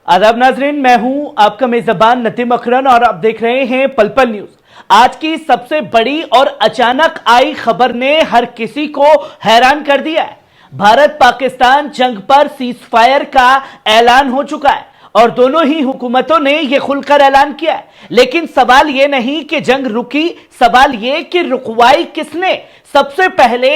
आदाब नाजरीन, मैं हूं आपका मेजबान नदीम अकरम और आप देख रहे हैं पल पल न्यूज। आज की सबसे बड़ी और अचानक आई खबर ने हर किसी को हैरान कर दिया है। भारत पाकिस्तान जंग पर सीज फायर का ऐलान हो चुका है और दोनों ही हुकूमतों ने यह खुलकर ऐलान किया है। लेकिन सवाल यह नहीं कि जंग रुकी, सवाल यह कि रुकवाई किसने। सबसे पहले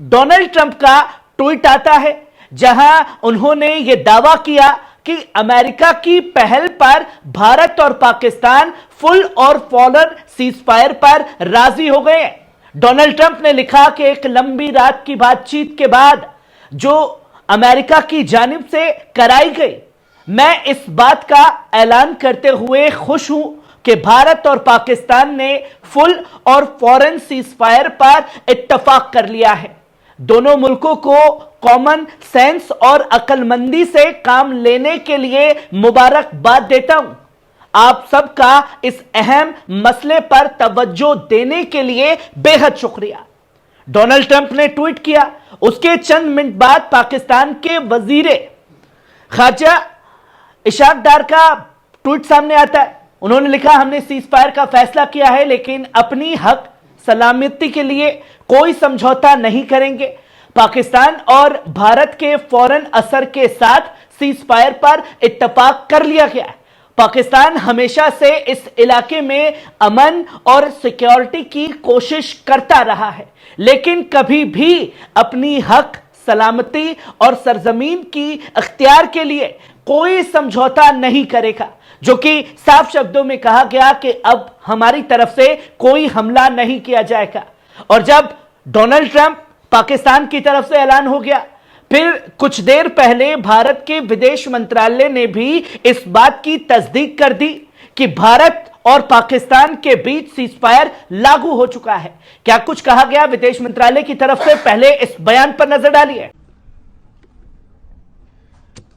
डोनाल्ड ट्रंप का ट्वीट आता है जहां उन्होंने यह दावा किया कि अमेरिका की पहल पर भारत और पाकिस्तान फुल और फॉलर सीजफायर पर राजी हो गए हैं। डोनाल्ड ट्रंप ने लिखा कि एक लंबी रात की बातचीत के बाद जो अमेरिका की जानिब से कराई गई, मैं इस बात का ऐलान करते हुए खुश हूं कि भारत और पाकिस्तान ने फुल और फॉरेन सीजफायर पर इत्तफाक कर लिया है। दोनों मुल्कों को कॉमन सेंस और अक्लमंदी से काम लेने के लिए मुबारकबाद देता हूं। आप सबका इस अहम मसले पर तवज्जो देने के लिए बेहद शुक्रिया। डोनाल्ड ट्रंप ने ट्वीट किया। उसके चंद मिनट बाद पाकिस्तान के वजीरे खारजा इशाक डार का ट्वीट सामने आता है। उन्होंने लिखा, हमने सीज फायर का फैसला किया है लेकिन अपनी हक सलामती के लिए कोई समझौता नहीं करेंगे। पाकिस्तान और भारत के फौरन असर के साथ सीज फायर पर इत्तफाक कर लिया गया है। पाकिस्तान हमेशा से इस इलाके में अमन और सिक्योरिटी की कोशिश करता रहा है, लेकिन कभी भी अपनी हक सलामती और सरजमीन की अख्तियार के लिए कोई समझौता नहीं करेगा, जो कि साफ शब्दों में कहा गया कि अब हमारी तरफ से कोई हमला नहीं किया जाएगा। और जब डोनाल्ड ट्रंप पाकिस्तान की तरफ से ऐलान हो गया, फिर कुछ देर पहले भारत के विदेश मंत्रालय ने भी इस बात की तस्दीक कर दी कि भारत और पाकिस्तान के बीच सीजफायर लागू हो चुका है। क्या कुछ कहा गया विदेश मंत्रालय की तरफ से, पहले इस बयान पर नजर डालिए।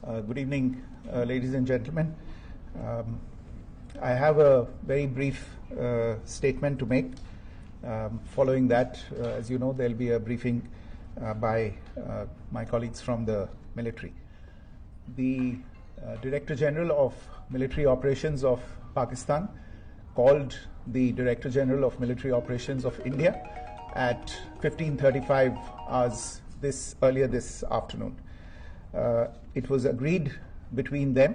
Good evening, ladies and gentlemen. I have a very brief statement to make. Following that, as you know, there will be a briefing by my colleagues from the military. The Director General of Military Operations of Pakistan called the Director General of Military Operations of India at 15:35 hours earlier this afternoon. It was agreed between them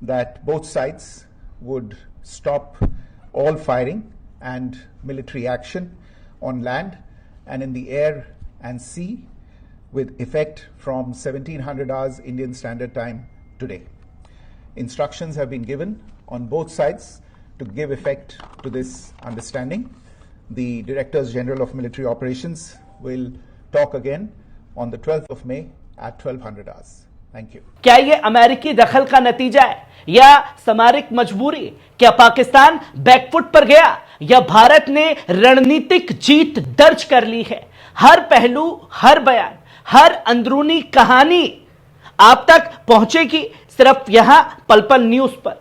that both sides would stop all firing and military action on land and in the air and sea with effect from 1700 hours Indian Standard Time today. Instructions have been given on both sides to give effect to this understanding. The Directors General of Military Operations will talk again on the 12th of May at 1200 hours. Thank you. क्या यह अमेरिकी दखल का नतीजा है या सामरिक मजबूरी? क्या पाकिस्तान बैकफुट पर गया या भारत ने रणनीतिक जीत दर्ज कर ली है? हर पहलू, हर बयान, हर अंदरूनी कहानी आप तक पहुंचेगी सिर्फ यहां पल पल न्यूज पर।